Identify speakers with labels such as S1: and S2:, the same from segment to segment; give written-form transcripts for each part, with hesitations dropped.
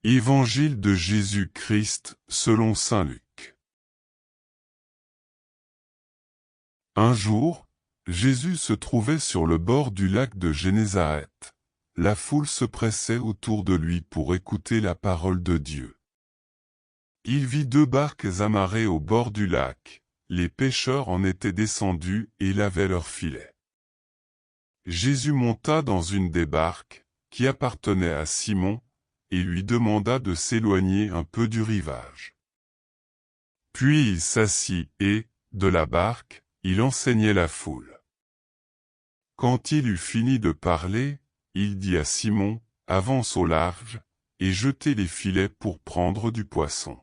S1: Évangile de Jésus-Christ selon saint Luc. Un jour, Jésus se trouvait sur le bord du lac de Génézareth. La foule se pressait autour de lui pour écouter la parole de Dieu. Il vit 2 barques amarrées au bord du lac. Les pêcheurs en étaient descendus et lavaient leurs filets. Jésus monta dans une des barques, qui appartenait à Simon, et lui demanda de s'éloigner un peu du rivage. Puis il s'assit et, de la barque, il enseignait la foule. Quand il eut fini de parler, il dit à Simon, « Avance au large, et jetez les filets pour prendre du poisson. »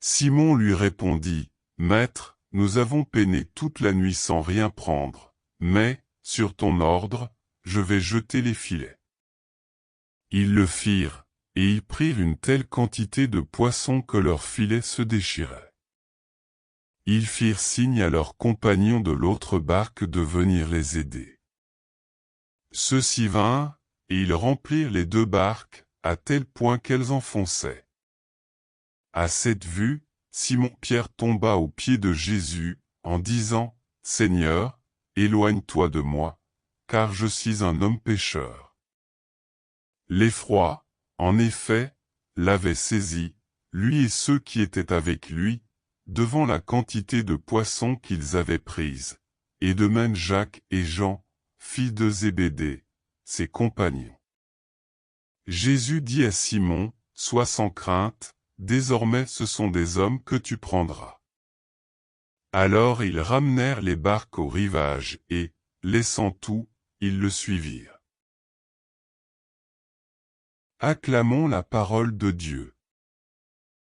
S1: Simon lui répondit, « Maître, nous avons peiné toute la nuit sans rien prendre, mais, sur ton ordre, je vais jeter les filets. » Ils le firent, et ils prirent une telle quantité de poissons que leurs filets se déchiraient. Ils firent signe à leurs compagnons de l'autre barque de venir les aider. Ceux-ci vinrent, et ils remplirent les 2 barques, à tel point qu'elles enfonçaient. À cette vue, Simon-Pierre tomba aux pieds de Jésus, en disant, « Seigneur, éloigne-toi de moi, car je suis un homme pécheur. » L'effroi, en effet, l'avait saisi, lui et ceux qui étaient avec lui, devant la quantité de poissons qu'ils avaient prise, et de même Jacques et Jean, fils de Zébédée, ses compagnons. Jésus dit à Simon, « Sois sans crainte, désormais ce sont des hommes que tu prendras. » Alors ils ramenèrent les barques au rivage et, laissant tout, ils le suivirent. Acclamons la parole de Dieu.